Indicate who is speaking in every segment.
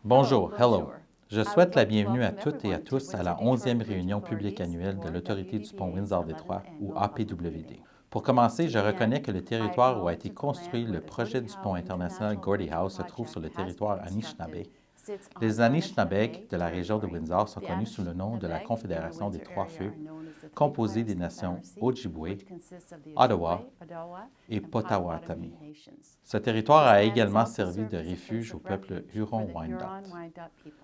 Speaker 1: Bonjour, hello. Je souhaite la bienvenue à toutes et à tous à la 11e réunion publique annuelle de l'Autorité du pont Windsor-Détroit, ou APWD. Pour commencer, je reconnais que le territoire où a été construit le projet du pont international Gordie Howe se trouve sur le territoire Anishinaabe. Les Anishinaabeg de la région de Windsor sont connus sous le nom de la Confédération des Trois-Feux, composée des nations Ojibwe, Ottawa et Potawatomi. Ce territoire a également servi de refuge au peuple Huron-Wyandot.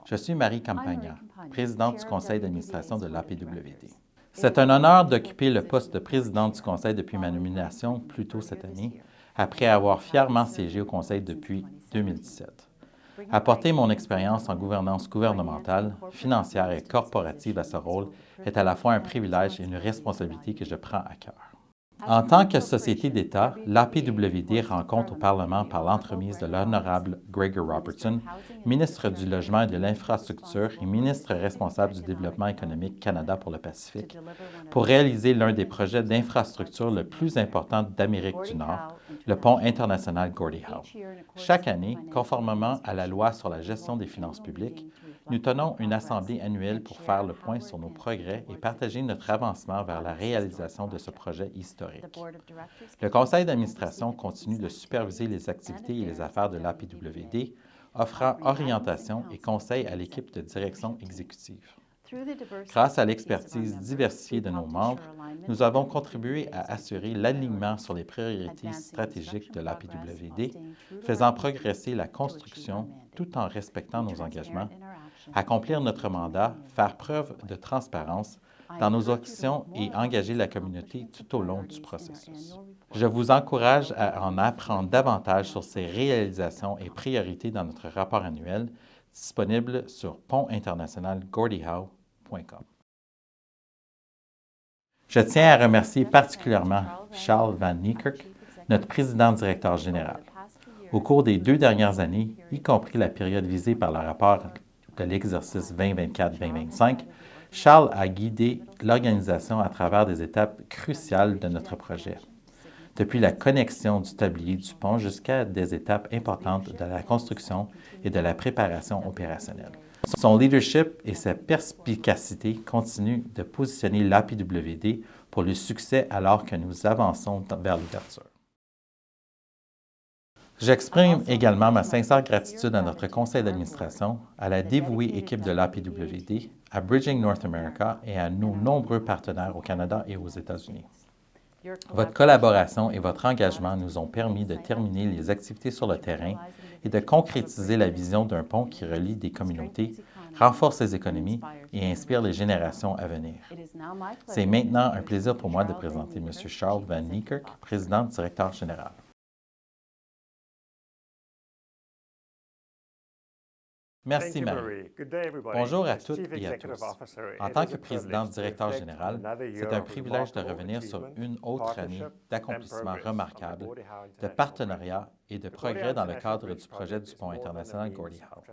Speaker 1: Je suis Marie Campagna, présidente du conseil d'administration de l'APWD. C'est un honneur d'occuper le poste de présidente du conseil depuis ma nomination plus tôt cette année, après avoir fièrement siégé au conseil depuis 2017. Apporter mon expérience en gouvernance gouvernementale, financière et corporative à ce rôle est à la fois un privilège et une responsabilité que je prends à cœur. En tant que société d'État, l'APWD rend compte au Parlement par l'entremise de l'honorable Gregor Robertson, ministre du Logement et de l'Infrastructure et ministre responsable du Développement économique Canada pour le Pacifique, pour réaliser l'un des projets d'infrastructure le plus important d'Amérique du Nord, le pont international Gordie Howe. Chaque année, conformément à la loi sur la gestion des finances publiques, nous tenons une assemblée annuelle pour faire le point sur nos progrès et partager notre avancement vers la réalisation de ce projet historique. Le conseil d'administration continue de superviser les activités et les affaires de l'APWD, offrant orientation et conseil à l'équipe de direction exécutive. Grâce à l'expertise diversifiée de nos membres, nous avons contribué à assurer l'alignement sur les priorités stratégiques de l'APWD, faisant progresser la construction tout en respectant nos engagements, accomplir notre mandat, faire preuve de transparence dans nos actions et engager la communauté tout au long du processus. Je vous encourage à en apprendre davantage sur ces réalisations et priorités dans notre rapport annuel, disponible sur pontinternationalgordiehowe.com. Je tiens à remercier particulièrement Charles Van Niekerk, notre président-directeur général. Au cours des 2 dernières années, y compris la période visée par le rapport de l'exercice 2024-2025, Charles a guidé l'organisation à travers des étapes cruciales de notre projet, depuis la connexion du tablier du pont jusqu'à des étapes importantes de la construction et de la préparation opérationnelle. Son leadership et sa perspicacité continuent de positionner l'APWD pour le succès alors que nous avançons vers l'ouverture. J'exprime également ma sincère gratitude à notre conseil d'administration, à la dévouée équipe de l'APWD, à Bridging North America et à nos nombreux partenaires au Canada et aux États-Unis. Votre collaboration et votre engagement nous ont permis de terminer les activités sur le terrain et de concrétiser la vision d'un pont qui relie des communautés, renforce les économies et inspire les générations à venir. C'est maintenant un plaisir pour moi de présenter M. Charles Van Niekerk, président-directeur général. Merci, Marie. Bonjour à toutes et à tous. En tant que président-directeur général, c'est un privilège de revenir sur une autre année d'accomplissements remarquables, de partenariat et de progrès dans le cadre du projet du pont international Gordie Howe.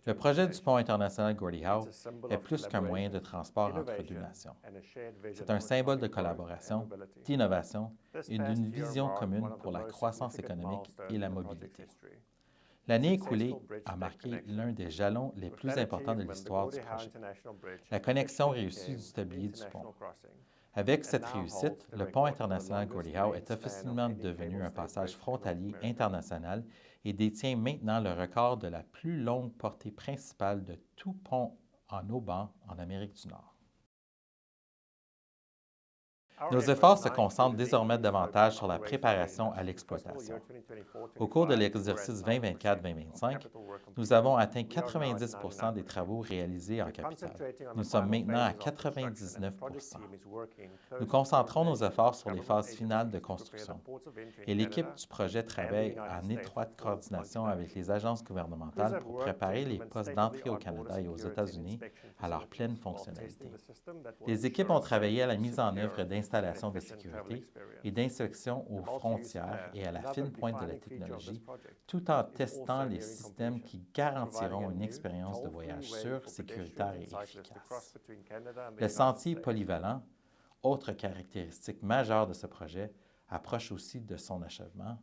Speaker 1: Le projet du pont international Gordie Howe est plus qu'un moyen de transport entre deux nations. C'est un symbole de collaboration, d'innovation et d'une vision commune pour la croissance économique et la mobilité. L'année écoulée a marqué l'un des jalons les plus importants de l'histoire du projet, la connexion réussie du tablier du pont. Avec cette réussite, le pont international Gordie Howe est officiellement devenu un passage frontalier international et détient maintenant le record de la plus longue portée principale de tout pont en auban en Amérique du Nord. Nos efforts se concentrent désormais davantage sur la préparation à l'exploitation. Au cours de l'exercice 2024-2025, nous avons atteint 90 % des travaux réalisés en capital. Nous sommes maintenant à 99 %. Nous concentrons nos efforts sur les phases finales de construction et l'équipe du projet travaille en étroite coordination avec les agences gouvernementales pour préparer les postes d'entrée au Canada et aux États-Unis à leur pleine fonctionnalité. Les équipes ont travaillé à la mise en œuvre d'installations de sécurité et d'inspection aux frontières et à la fine pointe de la technologie, tout en testant les systèmes qui garantiront une expérience de voyage sûre, sécuritaire et efficace. Le sentier polyvalent, autre caractéristique majeure de ce projet, approche aussi de son achèvement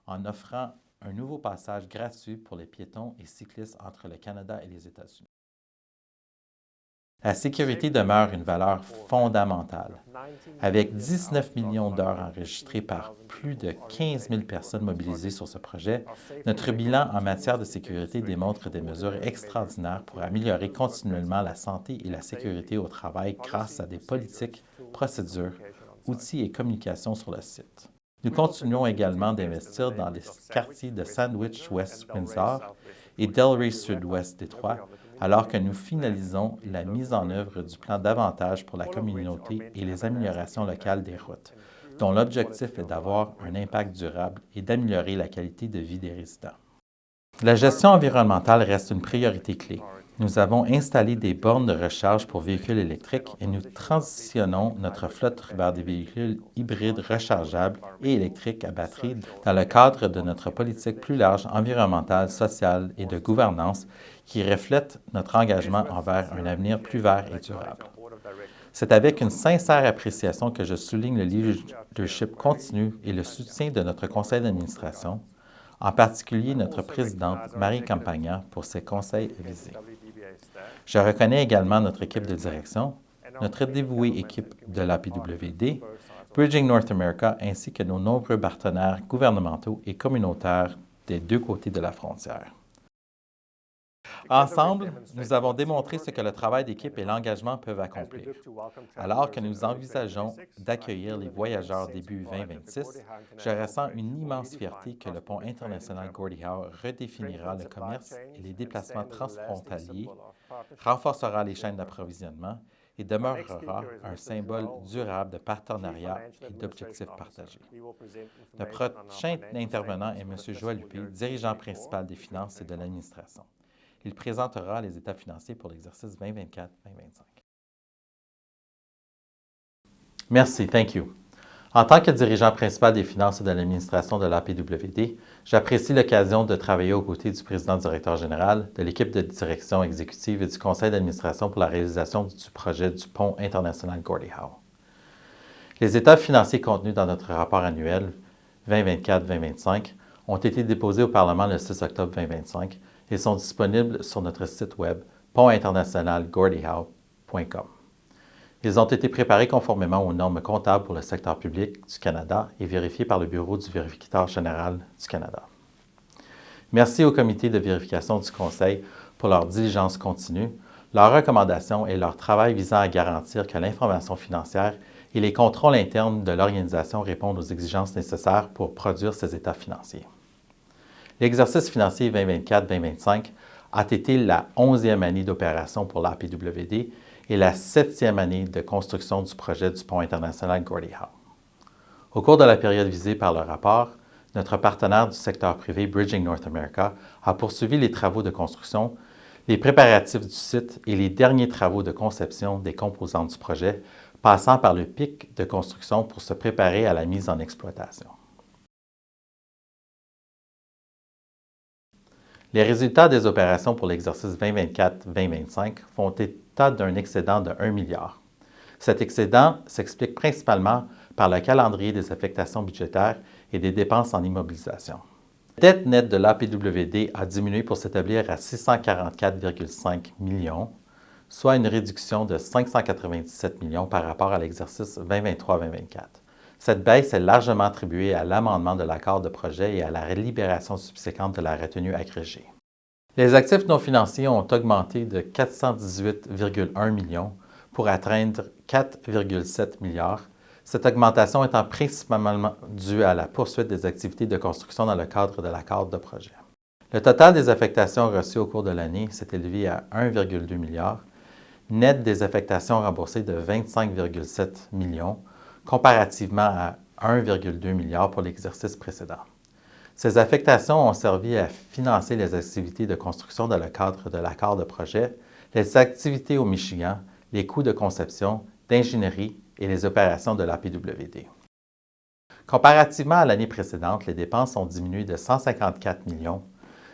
Speaker 1: en offrant un nouveau passage gratuit pour les piétons et cyclistes entre le Canada et les États-Unis. La sécurité demeure une valeur fondamentale. Avec 19 millions d'heures enregistrées par plus de 15 000 personnes mobilisées sur ce projet, notre bilan en matière de sécurité démontre des mesures extraordinaires pour améliorer continuellement la santé et la sécurité au travail grâce à des politiques, procédures, outils et communications sur le site. Nous continuons également d'investir dans les quartiers de Sandwich West Windsor et Delray Sud-Ouest Détroit, alors que nous finalisons la mise en œuvre du plan d'avantages pour la communauté et les améliorations locales des routes, dont l'objectif est d'avoir un impact durable et d'améliorer la qualité de vie des résidents. La gestion environnementale reste une priorité clé. Nous avons installé des bornes de recharge pour véhicules électriques et nous transitionnons notre flotte vers des véhicules hybrides rechargeables et électriques à batterie dans le cadre de notre politique plus large environnementale, sociale et de gouvernance qui reflète notre engagement envers un avenir plus vert et durable. C'est avec une sincère appréciation que je souligne le leadership continu et le soutien de notre conseil d'administration, en particulier notre présidente Marie Campagna pour ses conseils avisés. Je reconnais également notre équipe de direction, notre dévouée équipe de l'APWD, Bridging North America ainsi que nos nombreux partenaires gouvernementaux et communautaires des deux côtés de la frontière. Ensemble, nous avons démontré ce que le travail d'équipe et l'engagement peuvent accomplir. Alors que nous envisageons d'accueillir les voyageurs début 2026, je ressens une immense fierté que le pont international Gordie Howe redéfinira le commerce et les déplacements transfrontaliers, renforcera les chaînes d'approvisionnement et demeurera un symbole durable de partenariat et d'objectifs partagés. Le prochain intervenant est M. Joël Huppé, dirigeant principal des finances et de l'administration. Il présentera les états financiers pour l'exercice 2024-2025. Merci, thank you. En tant que dirigeant principal des finances et de l'administration de l'APWD, j'apprécie l'occasion de travailler aux côtés du président-directeur général, de l'équipe de direction exécutive et du conseil d'administration pour la réalisation du projet du pont international Gordie Howe. Les états financiers contenus dans notre rapport annuel 2024-2025 ont été déposés au Parlement le 6 octobre 2025 et sont disponibles sur notre site web pontinternationalgordiehowe.com. Ils ont été préparés conformément aux normes comptables pour le secteur public du Canada et vérifiés par le Bureau du vérificateur général du Canada. Merci au comité de vérification du Conseil pour leur diligence continue, leurs recommandations et leur travail visant à garantir que l'information financière et les contrôles internes de l'organisation répondent aux exigences nécessaires pour produire ces états financiers. L'exercice financier 2024-2025 a été la 11e année d'opération pour l'APWD et la 7e année de construction du projet du pont international Gordie Howe. Au cours de la période visée par le rapport, notre partenaire du secteur privé Bridging North America a poursuivi les travaux de construction, les préparatifs du site et les derniers travaux de conception des composantes du projet, passant par le pic de construction pour se préparer à la mise en exploitation. Les résultats des opérations pour l'exercice 2024-2025 font état d'un excédent de 1 milliard. Cet excédent s'explique principalement par le calendrier des affectations budgétaires et des dépenses en immobilisation. La dette nette de l'APWD a diminué pour s'établir à 644,5 millions, soit une réduction de 597 millions par rapport à l'exercice 2023-2024. Cette baisse est largement attribuée à l'amendement de l'accord de projet et à la libération subséquente de la retenue agrégée. Les actifs non financiers ont augmenté de 418,1 millions pour atteindre 4,7 milliards, cette augmentation étant principalement due à la poursuite des activités de construction dans le cadre de l'accord de projet. Le total des affectations reçues au cours de l'année s'est élevé à 1,2 milliard, net des affectations remboursées de 25,7 millions, comparativement à 1,2 milliard pour l'exercice précédent. Ces affectations ont servi à financer les activités de construction dans le cadre de l'accord de projet, les activités au Michigan, les coûts de conception, d'ingénierie et les opérations de l'APWD. Comparativement à l'année précédente, les dépenses ont diminué de 154 millions.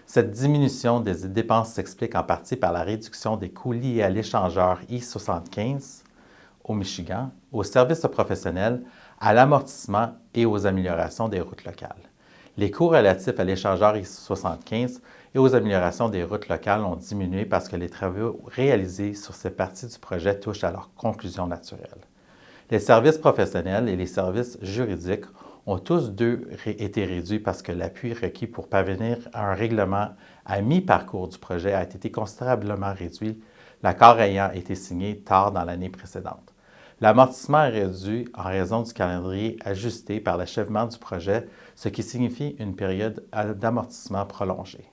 Speaker 1: Cette diminution des dépenses s'explique en partie par la réduction des coûts liés à l'échangeur I-75 au Michigan, aux services professionnels, à l'amortissement et aux améliorations des routes locales. Les coûts relatifs à l'échangeur I-75 et aux améliorations des routes locales ont diminué parce que les travaux réalisés sur ces parties du projet touchent à leur conclusion naturelle. Les services professionnels et les services juridiques ont tous deux été réduits parce que l'appui requis pour parvenir à un règlement à mi-parcours du projet a été considérablement réduit, l'accord ayant été signé tard dans l'année précédente. L'amortissement est réduit en raison du calendrier ajusté par l'achèvement du projet, ce qui signifie une période d'amortissement prolongée.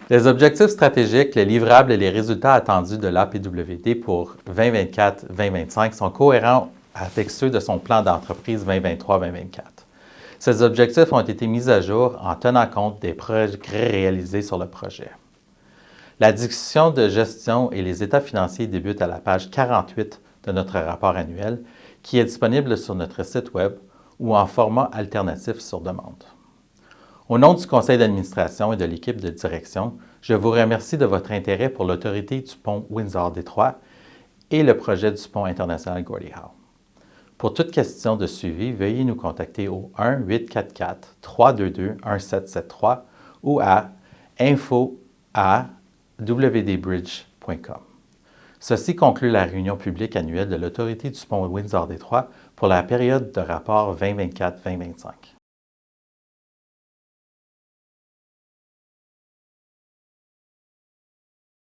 Speaker 1: Les objectifs stratégiques, les livrables et les résultats attendus de l'APWD pour 2024-2025 sont cohérents avec ceux de son plan d'entreprise 2023-2024. Ces objectifs ont été mis à jour en tenant compte des progrès réalisés sur le projet. La discussion de gestion et les états financiers débutent à la page 48 de notre rapport annuel, qui est disponible sur notre site Web ou en format alternatif sur demande. Au nom du conseil d'administration et de l'équipe de direction, je vous remercie de votre intérêt pour l'autorité du pont Windsor-Détroit et le projet du pont international Gordie Howe. Pour toute question de suivi, veuillez nous contacter au 1-844-322-1773 ou à info@wdbridge.com. Ceci conclut la réunion publique annuelle de l'Autorité du pont Windsor-Détroit pour la période de rapport 2024-2025.